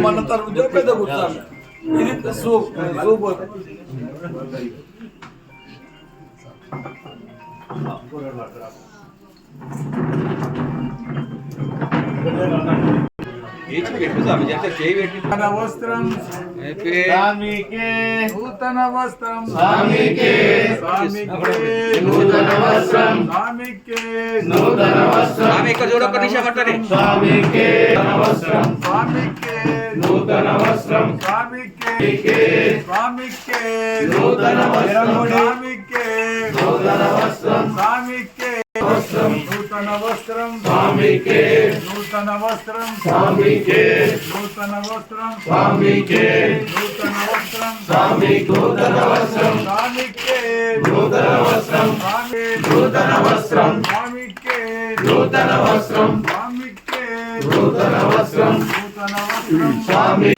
మన తరఫు పెద్ద కూర్చోాలి ఇది సూప్ నూతన వస్త్రం స్వామికే నూతన వస్త్రం స్వామికే నూతన వస్త్రం స్వామికే నూతన వస్త్రం స్వామికే జోడొక్క నిషమట్టనే స్వామికే నూతన వస్త్రం స్వామికే నూతన వస్త్రం స్వామికే స్వామికే నూతన వస్త్రం స్వామికే నూతన వస్త్రం స్వామికే నూతన వస్త్రం స్వామికే నూతన వస్త్రం స్వామికే నూతన వస్త్రం స్వామికే నూతన వస్త్రం స్వామికే నూతన వస్త్రం స్వామికే నూతన వస్త్రం స్వామి నూతన వస్త్రం స్వామికే నూతన వస్త్రం స్వామికే నూతన వస్త్రం నూతన వస్త్రం స్వామి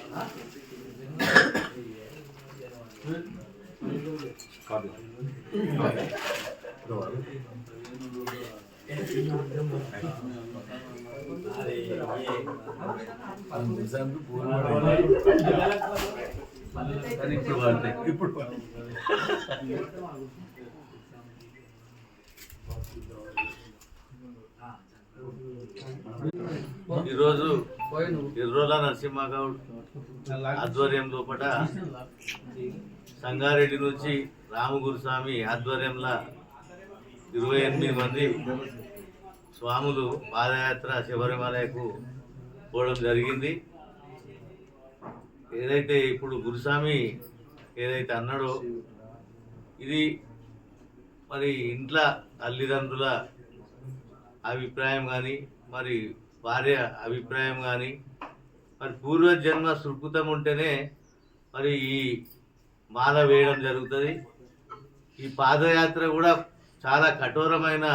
ఈరోజు ఎర్రోల నరసింహగౌడ్ ఆధ్వర్యం లోపల సంగారెడ్డి నుంచి రామగురుస్వామి ఆధ్వర్యంలో 28 మంది స్వాములు పాదయాత్ర శబరిమలకు పోవడం జరిగింది. ఏదైతే ఇప్పుడు గురుస్వామి ఏదైతే అన్నాడో ఇది మరి ఇంట్లో తల్లిదండ్రుల అభిప్రాయం కానీ మరి భార్య అభిప్రాయం కానీ మరి పూర్వజన్మ సుకృతం ఉంటేనే మరి ఈ మాల వేయడం జరుగుతుంది. ఈ పాదయాత్ర కూడా చాలా కఠోరమైన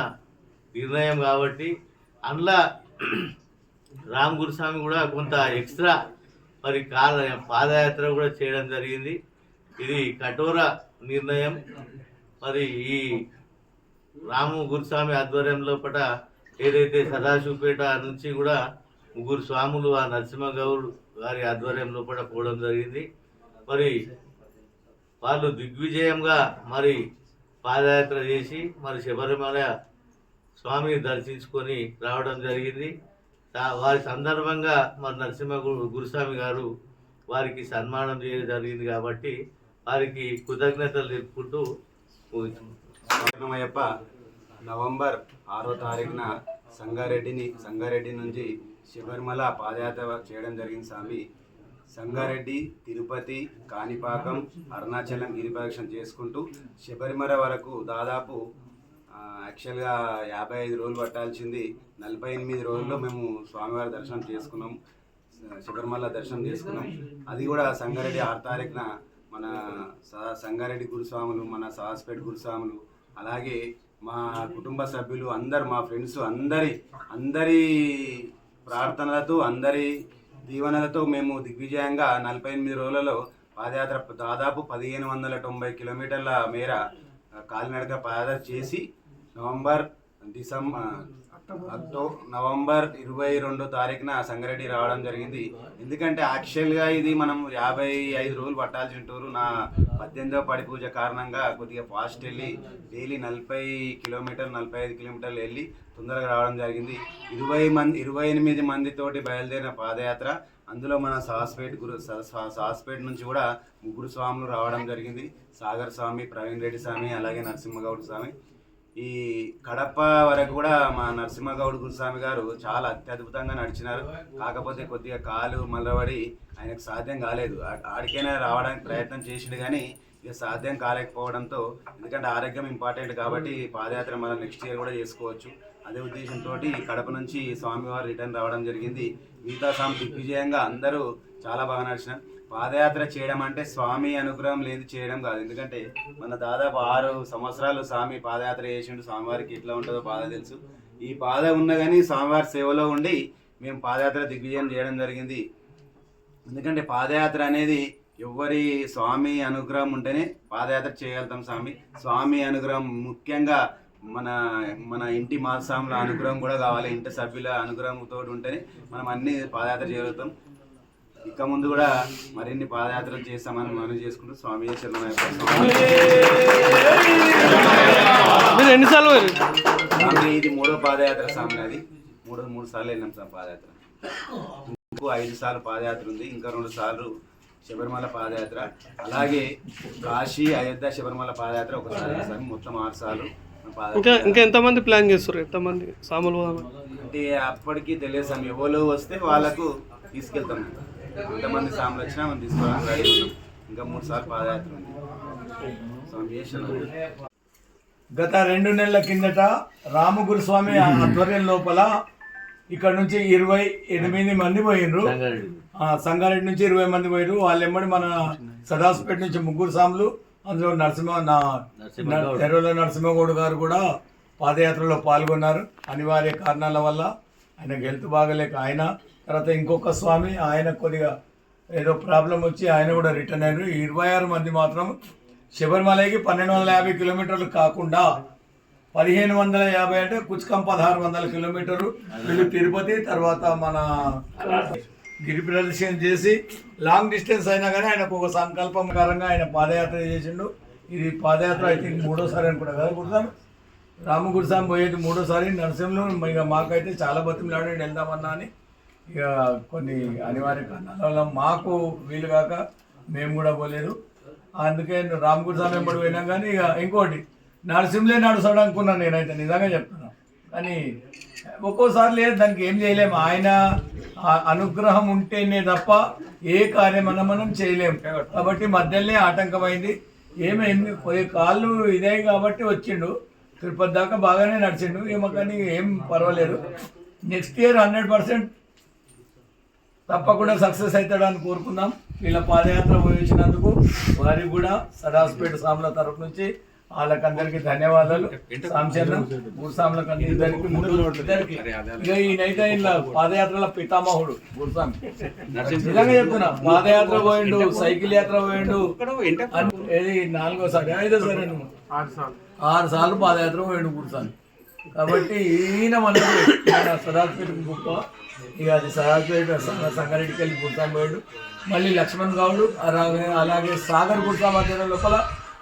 నిర్ణయం కాబట్టి అందులో రామ్ గురుస్వామి కూడా కొంత ఎక్స్ట్రా మరి పాదయాత్ర కూడా చేయడం జరిగింది. ఇది కఠోర నిర్ణయం. మరి ఈ రాము గురుస్వామి ఆధ్వర్యం లోపల ఏదైతే సదాశివపేట నుంచి కూడా 3 స్వాములు ఆ నరసింహగౌడ్ గారి ఆధ్వర్యం లోపల పోవడం జరిగింది. మరి వాళ్ళు దిగ్విజయంగా మరి పాదయాత్ర చేసి మరి శబరిమల స్వామిని దర్శించుకొని రావడం జరిగింది. వారి సందర్భంగా మరి నరసింహ గురుస్వామి గారు వారికి సన్మానం చేయడం జరిగింది కాబట్టి వారికి కృతజ్ఞతలు తెలుపుకుంటూ అయ్యప్ప నవంబర్ 6వ తారీఖున సంగారెడ్డి నుంచి శబరిమల పాదయాత్ర చేయడం జరిగింది. స్వామి సంగారెడ్డి, తిరుపతి, కాణిపాకం, అరుణాచలం గిరిప్రదక్షిణ చేసుకుంటూ శబరిమల వరకు దాదాపు యాక్చువల్గా 55 రోజులు పట్టాల్సింది 48 రోజుల్లో మేము స్వామివారి దర్శనం చేసుకున్నాం. శబరిమల దర్శనం చేసుకున్నాం. అది కూడా సంగారెడ్డి 6 తారీఖున మన సంగారెడ్డి గురుస్వాములు, మన సాహస్పేట గురుస్వాములు, అలాగే మా కుటుంబ సభ్యులు అందరు, మా ఫ్రెండ్స్ అందరి ప్రార్థనలతో, అందరి దీవెనలతో మేము దిగ్విజయంగా 48 రోజులలో పాదయాత్ర దాదాపు 1590 కిలోమీటర్ల మేర కాలినడక పాదయాత్ర చేసి నవంబర్ 22 తారీఖున సంగారెడ్డి రావడం జరిగింది. ఎందుకంటే యాక్చువల్గా ఇది మనం 55 రోజులు పట్టాల్సిన టూరు. నా 18వ పడి పూజ కారణంగా కొద్దిగా ఫాస్ట్ వెళ్ళి డైలీ 45 కిలోమీటర్లు వెళ్ళి తొందరగా రావడం జరిగింది. 28 మందితోటి బయలుదేరిన పాదయాత్ర. అందులో మన సాస్పేట్ నుంచి కూడా 3 స్వాములు రావడం జరిగింది. సాగర్ స్వామి, ప్రవీణ్ రెడ్డి స్వామి, అలాగే నరసింహగౌడ్ స్వామి. ఈ కడప వరకు కూడా మా నరసింహగౌడ్ గురుస్వామి గారు చాలా అత్యద్భుతంగా నడిచినారు. కాకపోతే కొద్దిగా కాలు మల్లబడి ఆయనకు సాధ్యం కాలేదు. ఆడికైనా రావడానికి ప్రయత్నం చేసిండు కానీ ఇక సాధ్యం కాలేకపోవడంతో, ఎందుకంటే ఆరోగ్యం ఇంపార్టెంట్ కాబట్టి పాదయాత్ర మనం నెక్స్ట్ ఇయర్ కూడా చేసుకోవచ్చు. అదే ఉద్దేశంతో కడప నుంచి స్వామివారు రిటర్న్ రావడం జరిగింది. మిగతా స్వామి దిగ్విజయంగా అందరూ చాలా బాగా నడిచినారు. పాదయాత్ర చేయడం అంటే స్వామి అనుగ్రహం లేదు చేయడం కాదు. ఎందుకంటే మన దాదాపు 6 సంవత్సరాలు స్వామి పాదయాత్ర చేసిండు. స్వామివారికి ఎట్లా ఉంటుందో బాధ తెలుసు. ఈ బాధ ఉన్నా కానీ స్వామివారి సేవలో ఉండి మేము పాదయాత్ర దిగ్విజయం చేయడం జరిగింది. ఎందుకంటే పాదయాత్ర అనేది ఎవరి స్వామి అనుగ్రహం ఉంటేనే పాదయాత్ర చేయగలుగుతాం. స్వామి అనుగ్రహం ముఖ్యంగా మన ఇంటి మాసాముల అనుగ్రహం కూడా కావాలి. ఇంటి సభ్యుల అనుగ్రహంతో ఉంటేనే మనం అన్ని పాదయాత్ర చేయగలుగుతాం. ఇక ముందు కూడా మరిన్ని పాదయాత్రలు చేస్తామని మనం చేసుకుంటూ స్వామి శరణమయ్యప్ప. ఇది 3వ పాదయాత్ర స్వామి. అది మూడు సార్లు వెళ్ళినాం స్వామి పాదయాత్ర. ఇంకో 5 సార్లు పాదయాత్ర ఉంది. ఇంకా 2 సార్లు శబరిమల పాదయాత్ర, అలాగే కాశీ, అయోధ్య, శబరిమల పాదయాత్ర ఒకసారి. మొత్తం 6 సార్లు ఇంకా ఎంతమంది ప్లాన్ చేస్తారు? ఎంతమంది సాములు అంటే అప్పటికి తెలియదు స్వామి. ఎవరు వస్తే వాళ్ళకు తీసుకెళ్తాం. ఎంతమంది సాములు వచ్చినా మనం తీసుకోవడానికి రెడీ ఉన్నాం. ఇంకా 3 సార్లు పాదయాత్ర ఉంది స్వామి. గత 2 నెలల కిందట రామగురుస్వామి ఆధ్వర్యం లోపల ఇక్కడ నుంచి 28 మంది పోయినరు. సంగారెడ్డి నుంచి 20 మంది పోయినరు. వాళ్ళు ఎమ్మడి మన సదాస్పేట నుంచి 3 సాములు, అందులో ఎర్రల నరసింహగౌడ్ గారు కూడా పాదయాత్రలో పాల్గొన్నారు. అనివార్య కారణాల వల్ల ఆయనకు హెల్త్ బాగలేక ఆయన, తర్వాత ఇంకొక స్వామి ఆయన కొద్దిగా ఏదో ప్రాబ్లం వచ్చి ఆయన కూడా రిటర్న్ అయ్యారు. 26 మంది మాత్రం శబరిమలకి 1250 కిలోమీటర్లు కాకుండా 1550 అంటే కుచ్కం 1600 కిలోమీటర్లు వీళ్ళు తిరుపతి, తర్వాత మన గిరి ప్రదర్శన చేసి లాంగ్ డిస్టెన్స్ అయినా కానీ ఆయనకు ఒక సంకల్పం కారంగా ఆయన పాదయాత్ర చేసిండు. ఇది పాదయాత్ర ఐ థింక్ 3వసారి అనుకుంటా కదా గురుస్వామి. రామగురుస్వామి పోయేది 3వసారి. నరసింహలో ఇక మాకైతే చాలా బతిమలాడి వెళ్దామన్నా అని ఇక కొన్ని అనివార్య కారణాల వల్ల మాకు వీలు కాక మేము కూడా పోలేదు. అందుకే రామగురుస్వామి వెంబడి పోయినాం. కానీ ఇక ఇంకోటి నరసింహలే నడుస్తాడు అనుకున్నాను నేనైతే, నిజంగా చెప్తున్నాను. కానీ ఒక్కోసారి లేదు, దానికి ఏం చేయలేము. ఆయన అనుగ్రహం ఉంటేనే తప్ప ఏ కార్యమన్నా మనం చేయలేము. కాబట్టి మధ్యలోనే ఆటంకమైంది. ఏమి కాళ్ళు ఇదే కాబట్టి వచ్చిండు. తిరుపతి దాకా బాగానే నడిచిండు. ఏమో కానీ ఏం పర్వాలేదు. నెక్స్ట్ ఇయర్ 100% తప్పకుండా సక్సెస్ అవుతాడని కోరుకుందాం. వీళ్ళ పాదయాత్ర పోయించినందుకు వారికి కూడా సదాస్పేట సాముల తరఫు నుంచి వాళ్ళకందరికి ధన్యవాదాలు. సాంశన్న 3 సాములకు ఇద్దరికి ఇక ఈయనైతే ఇలా పాదయాత్రల పితామహుడు గురుస్వామి. నిజంగా చెప్తున్నా, పాదయాత్ర పోయిండు, సైకిల్ యాత్ర పోయిండు. ఏది 4వసారి 5వసారి 6 సార్లు పాదయాత్ర పోయిండు గురుస్వామి. కాబట్టి ఈయన మనకు సదాస్పేట గొప్ప. ఇక అది సదాస్పేట సంగారెడ్డికి వెళ్ళి గురుస్వామి పోయాడు. మళ్ళీ లక్ష్మణ్ గౌడ్, అలాగే సాగర్ గురుస్వామి మధ్య లోపల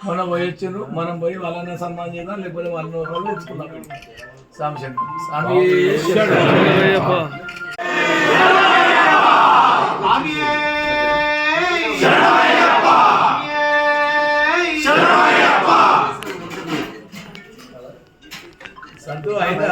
మనం పోయొచ్చారు. మనం పోయి వాళ్ళని సన్మానం చేద్దాం, లేకపోతే వాళ్ళని తెచ్చుకున్నాం. సాంశంకర్ సంతు అయితే